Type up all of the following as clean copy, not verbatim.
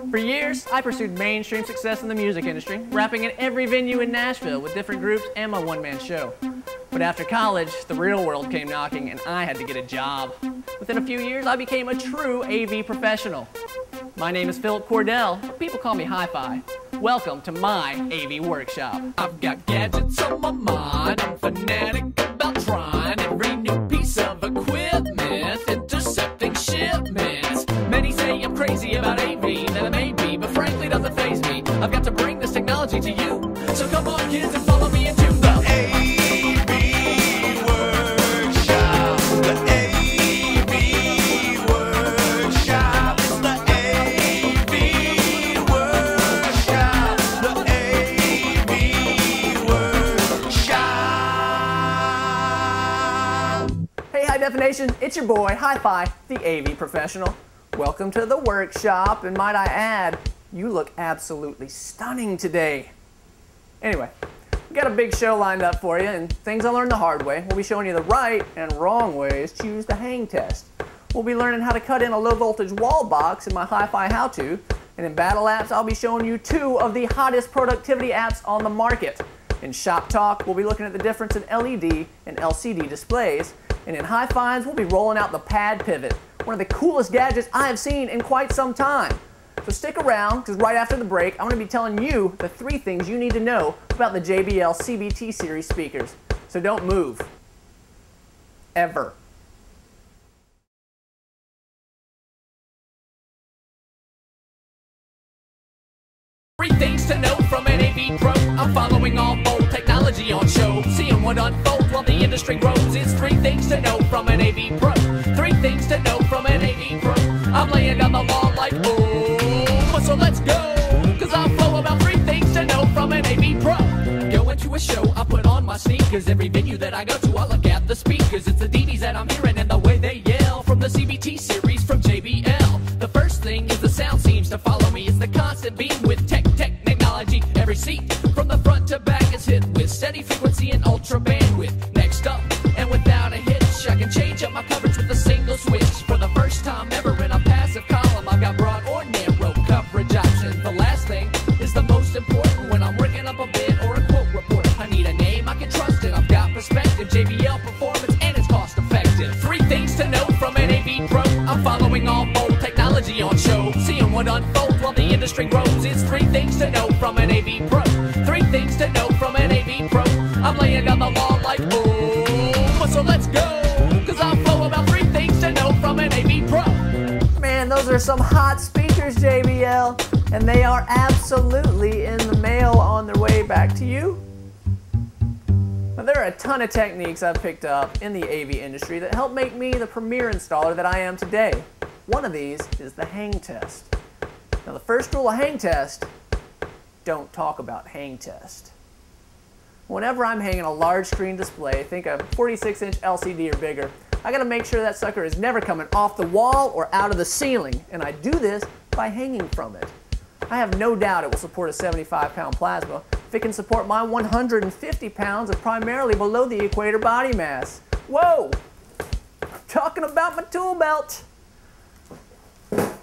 For years, I pursued mainstream success in the music industry, rapping at every venue in Nashville with different groups and my one-man show. But after college, the real world came knocking and I had to get a job. Within a few years, I became a true AV professional. My name is Philip Cordell, but people call me HiPhi. Welcome to my AV workshop. I've got gadgets on my mind, I'm fanatic about trying every new piece of equipment, intercepting shipments. Many say I'm crazy about AV, that I may be, but frankly doesn't faze me. I've got to bring this technology to you, so come on kids and follow me into the AV workshop. The AV workshop. It's the AV workshop. The AV workshop. Hey High Definition, it's your boy HiPhi, the AV professional. Welcome to the workshop, and might I add, you look absolutely stunning today. Anyway, we got a big show lined up for you, and things I learned the hard way. We'll be showing you the right and wrong ways to use the hang test. We'll be learning how to cut in a low voltage wall box in my HiPhi how-to, and in battle apps, I'll be showing you 2 of the hottest productivity apps on the market. In Shop Talk, we'll be looking at the difference in LED and LCD displays, and in High Finds, we'll be rolling out the Pad Pivot, one of the coolest gadgets I have seen in quite some time. So stick around, because right after the break, I'm going to be telling you the 3 things you need to know about the JBL CBT series speakers. So don't move. Ever. Three things to know from an AV pro. I'm following all bold technology on show, seeing what unfolds while the industry grows. It's 3 things to know from an AV pro. 3 things to know from an AV pro. I'm laying down the law like boom, so let's go, cause I'll flow about 3 things to know from an AV pro. Going to a show, I put on my sneakers. Every venue that I go to, I look at the speakers. It's the DVDs that I'm hearing and the way they yell from the CBT series from JBL. The first thing is the sound seems to follow me. It's the constant beam with technology. Every seat from the front to back is hit with steady frequency and ultra bandwidth. Next up, and without a hitch, I can change up my coverage with a single switch. For the first time ever in a passive column, I've got broad or narrow coverage options. The last thing is the most important when I'm working up a bid or a quote report. I need a name I can trust and I've got perspective, JBL performance, and it's cost effective. 3 things to know from an AV pro. I'm following all bold technology on show, seeing what unfolds while the industry grows. It's 3 things to know from an AV pro. 3 things to know from an AV pro. I'm laying down the law like boom, so let's go, cause I'll flow about 3 things to know from an AV pro. Man, those are some hot speakers, JBL, and they are absolutely in the mail on their way back to you. Now, there are a ton of techniques I've picked up in the AV industry that help make me the premier installer that I am today. One of these is the hang test. Now, the first rule of hang test: don't talk about hang test. Whenever I'm hanging a large screen display, think a 46-inch LCD or bigger, I gotta make sure that sucker is never coming off the wall or out of the ceiling, and I do this by hanging from it. I have no doubt it will support a 75-pound plasma if it can support my 150 pounds of primarily below the equator body mass. Whoa! Talking about my tool belt!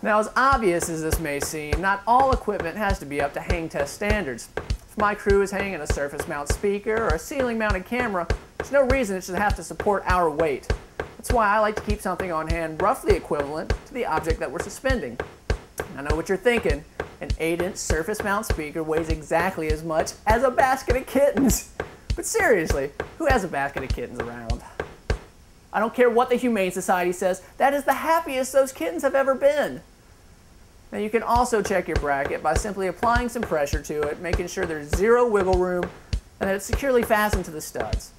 Now, as obvious as this may seem, not all equipment has to be up to hang test standards. If my crew is hanging a surface mount speaker or a ceiling mounted camera, there's no reason it should have to support our weight. That's why I like to keep something on hand roughly equivalent to the object that we're suspending. I know what you're thinking. An 8-inch surface mount speaker weighs exactly as much as a basket of kittens. But seriously, who has a basket of kittens around? I don't care what the Humane Society says, that is the happiest those kittens have ever been. Now, you can also check your bracket by simply applying some pressure to it, making sure there's 0 wiggle room and that it's securely fastened to the studs.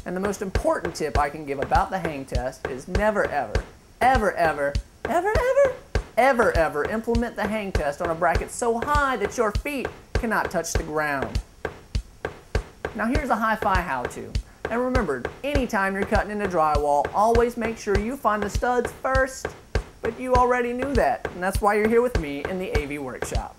And the most important tip I can give about the hang test is never ever, ever ever, ever ever, ever ever implement the hang test on a bracket so high that your feet cannot touch the ground. Now, here's a HiPhi how-to. And remember, anytime you're cutting into drywall, always make sure you find the studs first. But you already knew that, and that's why you're here with me in the AV workshop.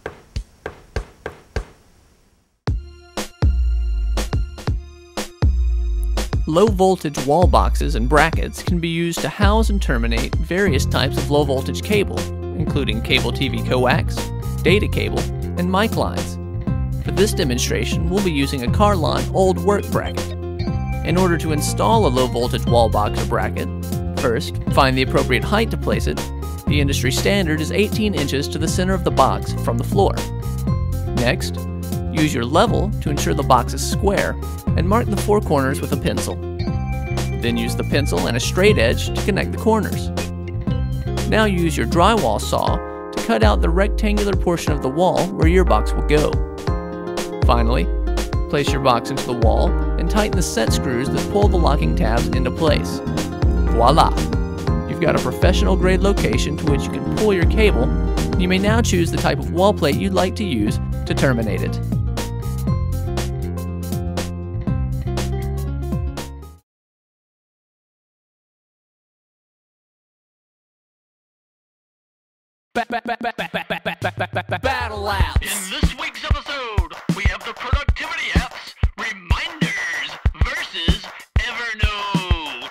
Low voltage wall boxes and brackets can be used to house and terminate various types of low voltage cable, including cable TV coax, data cable, and mic lines. For this demonstration, we'll be using a car line old work bracket. In order to install a low voltage wall box or bracket, first, find the appropriate height to place it. The industry standard is 18 inches to the center of the box from the floor. Next, use your level to ensure the box is square and mark the four corners with a pencil. Then use the pencil and a straight edge to connect the corners. Now use your drywall saw to cut out the rectangular portion of the wall where your box will go. Finally, place your box into the wall and tighten the set screws that pull the locking tabs into place. Voila! You've got a professional grade location to which you can pull your cable, and you may now choose the type of wall plate you'd like to use to terminate it. Battle apps. In this week's episode, we have the productivity apps, reminders versus Evernote.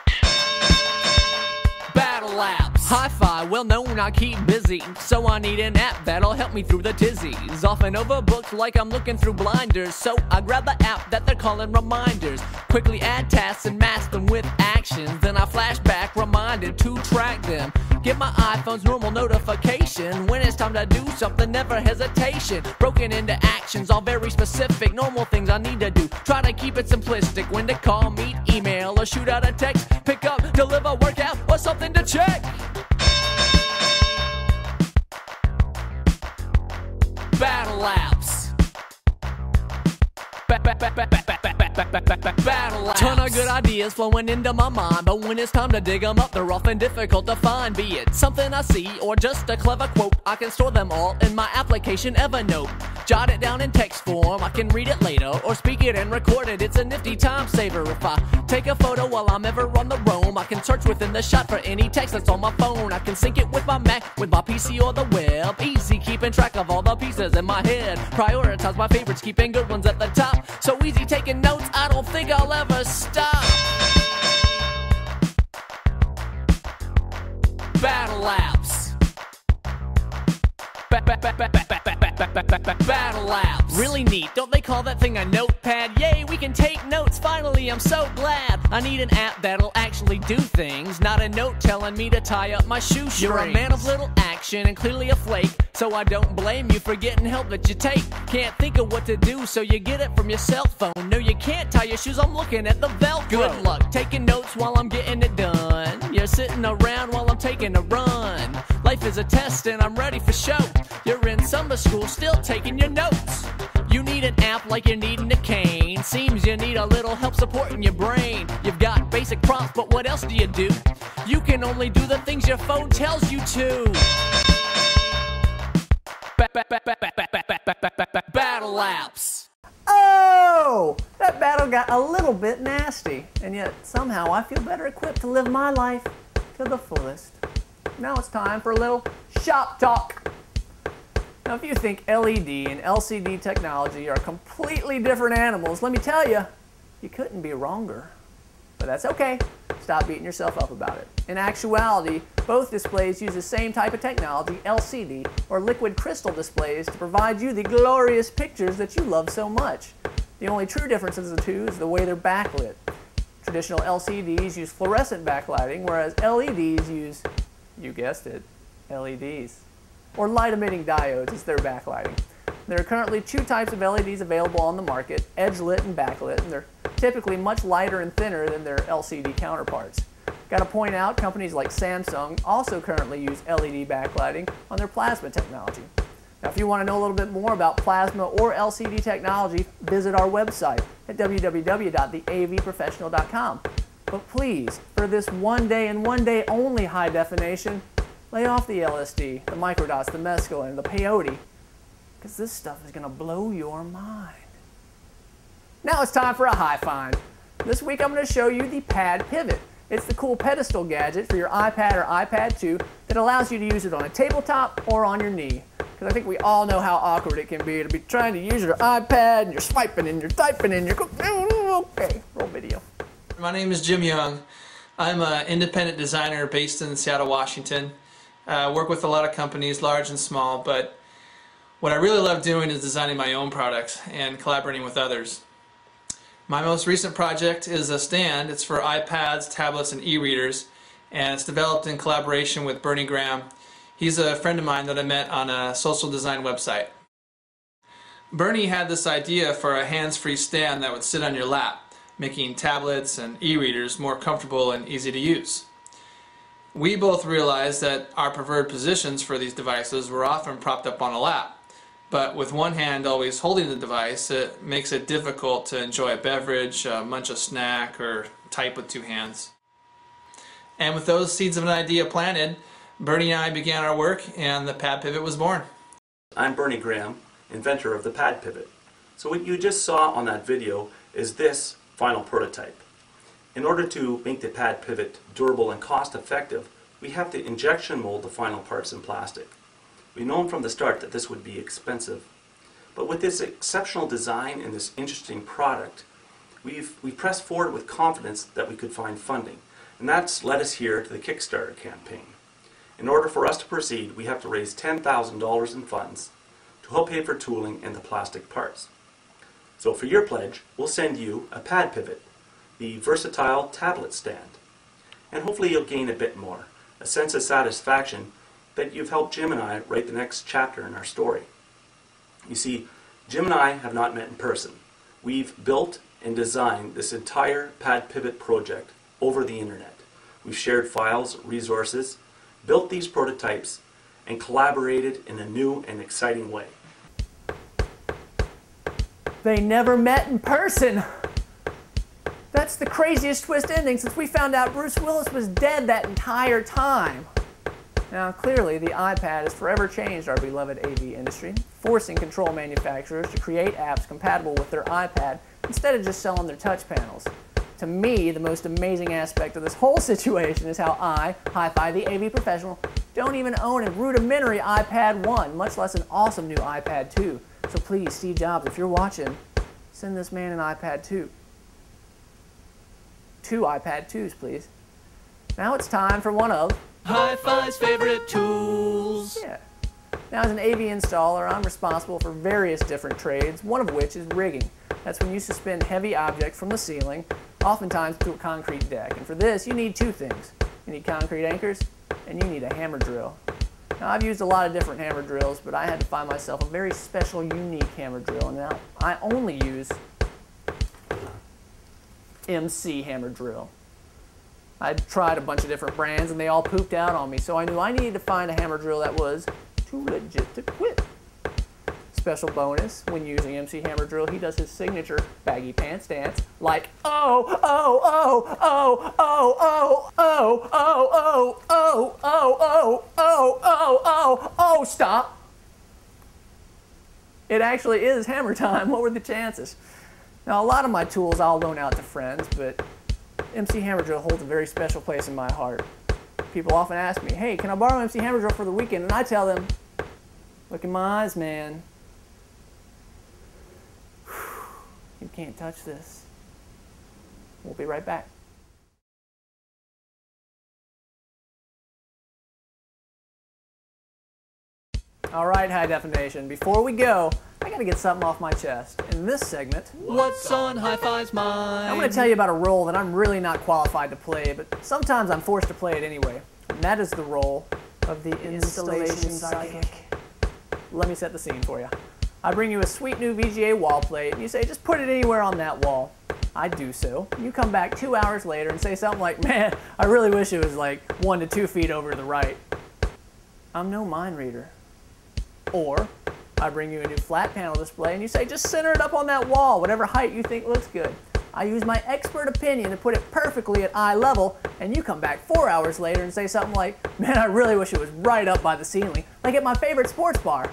Battle apps. HiPhi, well known, I keep busy, so I need an app that'll help me through the dizzies. Often overbooked like I'm looking through blinders, so I grab the app that they're calling reminders. Quickly add tasks and mask them with actions, then I flash back reminded to track them. Get my iPhone's normal notification when it's time to do something, never hesitation. Broken into actions, all very specific, normal things I need to do. Try to keep it simplistic, when to call, meet, email, or shoot out a text. Pick up, deliver, workout, or something to check. Battle apps. Battle apps. Ton of good ideas flowing into my mind, but when it's time to dig them up, they're often difficult to find. Be it something I see or just a clever quote, I can store them all in my application Evernote. Jot it down in text form, I can read it later or speak it and record it. It's a nifty time saver. If I take a photo while I'm ever on the roam, I can search within the shot for any text that's on my phone. I can sync it with my Mac, with my PC or the web. Easy keeping track of all the pieces in my head. Prioritize my favorites, keeping good ones at the top. So easy taking notes, I don't think I'll ever stop. Battle apps. Battle apps. Really neat, don't they call that thing a notepad? Yay, we can take notes, finally, I'm so glad. I need an app that'll actually do things, not a note telling me to tie up my shoestrings. You're a man of little action and clearly a flake, so I don't blame you for getting help that you take. Can't think of what to do, so you get it from your cell phone. No, you can't tie your shoes, I'm looking at the Velcro. Good luck taking notes while I'm getting it done. You're sitting around while I'm taking a run. Life is a test and I'm ready for show. You're in summer school, still taking your notes. You need an app like you're needing a cane. Seems you need a little help supporting your brain. You've got basic prompts, but what else do? You can only do the things your phone tells you to. Battle apps. Oh! That battle got a little bit nasty, and yet somehow I feel better equipped to live my life to the fullest. Now it's time for a little shop talk. Now if you think LED and LCD technology are completely different animals, let me tell you, you couldn't be wronger. But that's okay. Stop beating yourself up about it. In actuality, both displays use the same type of technology, LCD, or liquid crystal displays, to provide you the glorious pictures that you love so much. The only true difference of the two is the way they're backlit. Traditional LCDs use fluorescent backlighting, whereas LEDs use, you guessed it, LEDs, or light-emitting diodes as their backlighting. There are currently two types of LEDs available on the market, edge-lit and backlit, and they're typically much lighter and thinner than their LCD counterparts. Got to point out, companies like Samsung also currently use LED backlighting on their plasma technology. Now, if you want to know a little bit more about plasma or LCD technology, visit our website at www.theavprofessional.com. But please, for this one day and one day only high definition, lay off the LSD, the microdots, the mescaline, the peyote, because this stuff is going to blow your mind. Now it's time for a high find. This week I'm going to show you the Pad Pivot. It's the cool pedestal gadget for your iPad or iPad 2 that allows you to use it on a tabletop or on your knee. Because I think we all know how awkward it can be to be trying to use your iPad and you're swiping and you're typing and you're... Okay, roll video. My name is Jim Young. I'm an independent designer based in Seattle, Washington. Work with a lot of companies, large and small, but What I really love doing is designing my own products and collaborating with others. My most recent project is a stand. It's for iPads, tablets, and e-readers, and it's developed in collaboration with Bernie Graham. He's a friend of mine that I met on a social design website. Bernie had this idea for a hands-free stand that would sit on your lap, making tablets and e-readers more comfortable and easy to use. We both realized that our preferred positions for these devices were often propped up on a lap. But with one hand always holding the device, it makes it difficult to enjoy a beverage, munch a snack, or type with two hands. And with those seeds of an idea planted, Bernie and I began our work, and the Pad Pivot was born. I'm Bernie Graham, inventor of the Pad Pivot. So what you just saw on that video is this final prototype. In order to make the Pad Pivot durable and cost effective, we have to injection mold the final parts in plastic. We've known from the start that this would be expensive. But with this exceptional design and this interesting product, we've pressed forward with confidence that we could find funding. And that's led us here to the Kickstarter campaign. In order for us to proceed, we have to raise $10,000 in funds to help pay for tooling and the plastic parts. So for your pledge, we'll send you a Pad Pivot, the versatile tablet stand. And hopefully you'll gain a bit more, a sense of satisfaction that you've helped Jim and I write the next chapter in our story. You see, Jim and I have not met in person. We've built and designed this entire Pad Pivot project over the internet. We've shared files, resources, built these prototypes, and collaborated in a new and exciting way. They never met in person. That's the craziest twist ending since we found out Bruce Willis was dead that entire time. Now, clearly, the iPad has forever changed our beloved AV industry, forcing control manufacturers to create apps compatible with their iPad instead of just selling their touch panels. To me, the most amazing aspect of this whole situation is how I, HiPhi the AV professional, don't even own a rudimentary iPad 1, much less an awesome new iPad 2. So please, Steve Jobs, if you're watching, send this man an iPad 2. 2 iPad 2s, please. Now it's time for one of HiPhi's favorite tools. Yeah. Now, as an AV installer, I'm responsible for various different trades, one of which is rigging. That's when you suspend heavy objects from the ceiling, oftentimes to a concrete deck. And for this, you need two things. You need concrete anchors, and you need a hammer drill. Now, I've used a lot of different hammer drills, but I had to find myself a very special, unique hammer drill. And now, I only use MC hammer drill. I tried a bunch of different brands and they all pooped out on me, so I knew I needed to find a hammer drill that was too legit to quit. Special bonus, when using MC hammer drill, he does his signature baggy pants dance like oh, oh, oh, oh, oh, oh, oh, oh, oh, oh, oh, oh, oh, oh, oh, oh, stop. It actually is hammer time. What were the chances? Now, a lot of my tools I'll loan out to friends, but MC Hammer Drill holds a very special place in my heart. People often ask me, hey, can I borrow MC Hammer Drill for the weekend? And I tell them, look in my eyes, man. You can't touch this. We'll be right back. All right, high definition. Before we go, I gotta get something off my chest. In this segment, What's on HiPhi's mind? I'm going to tell you about a role that I'm really not qualified to play, but sometimes I'm forced to play it anyway. And that is the role of the installation psychic. Let me set the scene for you. I bring you a sweet new VGA wall plate, and you say, just put it anywhere on that wall. I do so. You come back 2 hours later and say something like, man, I really wish it was like 1 to 2 feet over to the right. I'm no mind reader. Or, I bring you a new flat panel display and you say, just center it up on that wall, whatever height you think looks good. I use my expert opinion to put it perfectly at eye level, and you come back 4 hours later and say something like, man, I really wish it was right up by the ceiling, like at my favorite sports bar.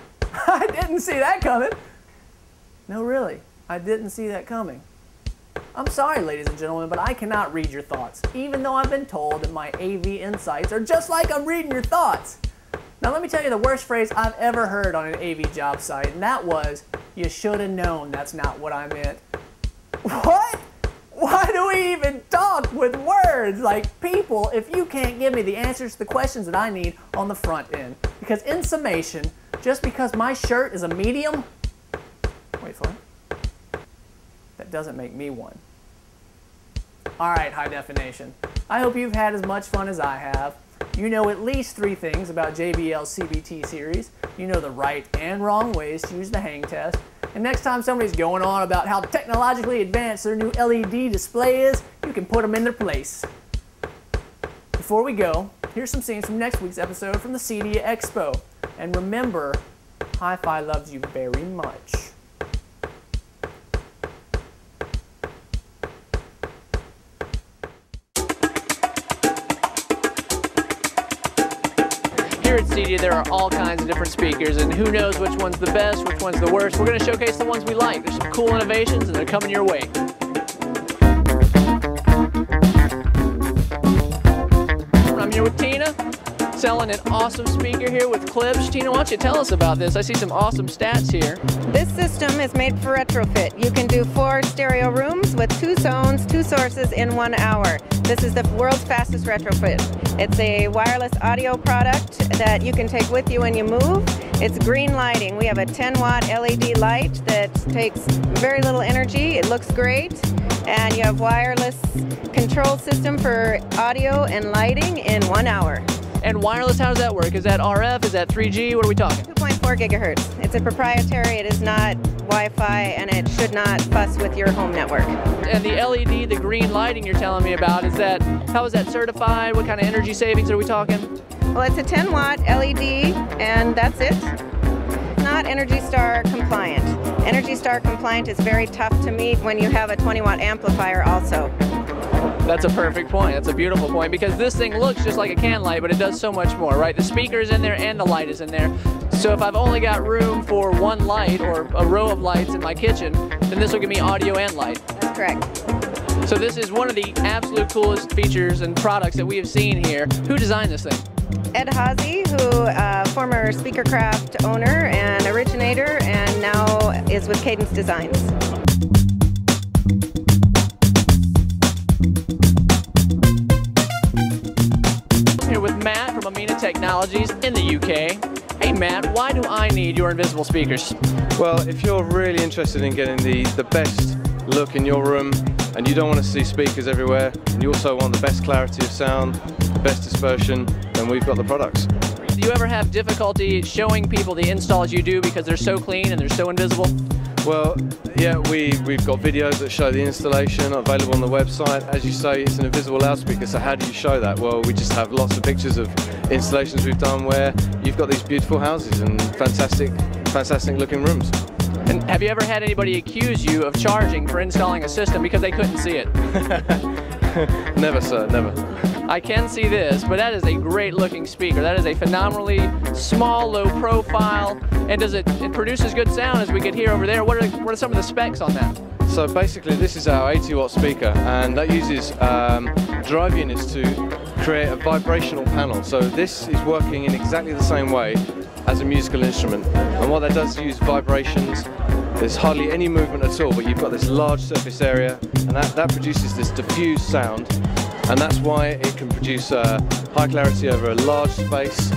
I didn't see that coming. No, really, I didn't see that coming. I'm sorry, ladies and gentlemen, but I cannot read your thoughts, even though I've been told that my AV insights are just like I'm reading your thoughts. Now let me tell you the worst phrase I've ever heard on an AV job site, and that was, you should have known that's not what I meant. What? Why do we even talk with words? Like, people, if you can't give me the answers to the questions that I need on the front end, Because in summation, just because my shirt is a medium, wait for it, that doesn't make me one. Alright, high definition. I hope you've had as much fun as I have. You know at least 3 things about JBL's CBT series. You know the right and wrong ways to use the hang test. And next time somebody's going on about how technologically advanced their new LED display is, you can put them in their place. Before we go, here's some scenes from next week's episode from the CEDIA Expo. And remember, HiPhi loves you very much. Here at CEDIA, there are all kinds of different speakers, and who knows which one's the best, which one's the worst. We're going to showcase the ones we like. There's some cool innovations, and they're coming your way. I'm here with Tina, selling an awesome speaker here with clips. Tina, why don't you tell us about this? I see some awesome stats here. This system is made for retrofit. You can do 4 stereo rooms with 2 zones, 2 sources in 1 hour. This is the world's fastest retrofit. It's a wireless audio product that you can take with you when you move. It's green lighting. We have a 10-watt LED light that takes very little energy. It looks great. And you have wireless control system for audio and lighting in 1 hour. And wireless, how does that work? Is that RF? Is that 3G? What are we talking? 2.4 gigahertz. It's a proprietary. It is not Wi-Fi, and it should not fuss with your home network. And the LED, the green lighting you're telling me about, how is that certified? What kind of energy savings are we talking? Well, it's a 10-watt LED, and that's it. It's not Energy Star compliant. Energy Star compliant is very tough to meet when you have a 20-watt amplifier also. That's a perfect point. That's a beautiful point, because this thing looks just like a can light, but it does so much more, right? The speaker is in there and the light is in there. So if I've only got room for 1 light or a row of lights in my kitchen, then this will give me audio and light. That's correct. So this is one of the absolute coolest features and products that we have seen here. Who designed this thing? Ed Hawsey, who former Speakercraft owner and originator, and now is with Cadence Designs. Here with Matt from Amina Technologies in the UK. Hey Matt, why do I need your invisible speakers? Well, if you're really interested in getting the best look in your room, and you don't want to see speakers everywhere, and you also want the best clarity of sound, the best dispersion, then we've got the products. Do you ever have difficulty showing people the installs you do because they're so clean and they're so invisible? Well, yeah, we've got videos that show the installation available on the website. As you say, it's an invisible loudspeaker, so how do you show that? Well, we just have lots of pictures of installations we've done where you've got these beautiful houses and fantastic looking rooms. And have you ever had anybody accuse you of charging for installing a system because they couldn't see it? Never, sir, never. I can see this, but that is a great looking speaker. That is a phenomenally small, low profile, and it produces good sound as we could hear over there. What are some of the specs on that? So basically this is our 80-watt speaker, and that uses drive units to create a vibrational panel. So this is working in exactly the same way as a musical instrument, and what that does is use vibrations. There's hardly any movement at all, but you've got this large surface area, and that produces this diffused sound, and that's why it can produce high clarity over a large space.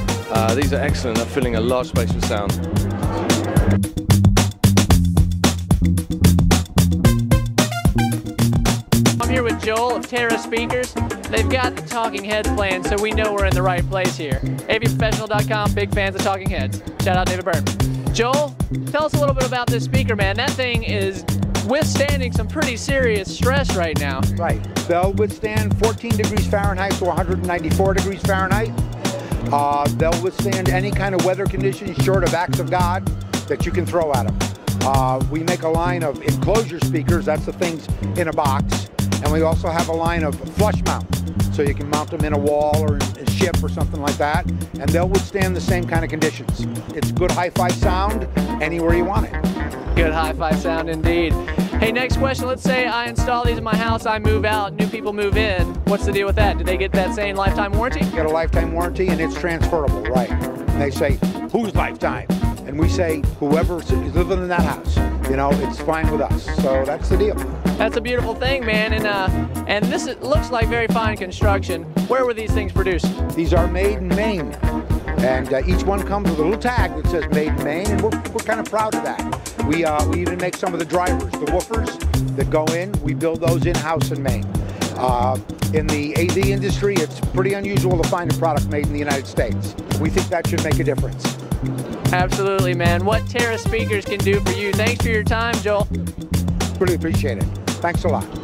These are excellent at filling a large space with sound. I'm here with Joel of Terra Speakers. They've got the Talking Heads playing, so we know we're in the right place here. AVProfessional.com, big fans of Talking Heads. Shout out David Byrne. Joel, tell us a little bit about this speaker, man. That thing is withstanding some pretty serious stress right now. Right. They'll withstand 14 degrees Fahrenheit to 194 degrees Fahrenheit. They'll withstand any kind of weather conditions short of acts of God that you can throw at them. We make a line of enclosure speakers, that's the things in a box, and we also have a line of flush mount, so you can mount them in a wall or in a ship or something like that, and they'll withstand the same kind of conditions. It's good hi-fi sound anywhere you want it. Good hi-fi sound indeed. Hey, next question. Let's say I install these in my house, I move out, new people move in. What's the deal with that? Do they get that same lifetime warranty? You get a lifetime warranty, and it's transferable, right? And they say, whose lifetime? And we say, whoever is living in that house, you know, it's fine with us. So that's the deal. That's a beautiful thing, man. And this looks like very fine construction. Where were these things produced? These are made in Maine. And each one comes with a little tag that says Made in Maine, and we're kind of proud of that. We even make some of the drivers, the woofers that go in, we build those in-house in Maine. In the AV industry, it's pretty unusual to find a product made in the United States. We think that should make a difference. Absolutely, man. What Terra speakers can do for you. Thanks for your time, Joel. Really appreciate it. Thanks a lot.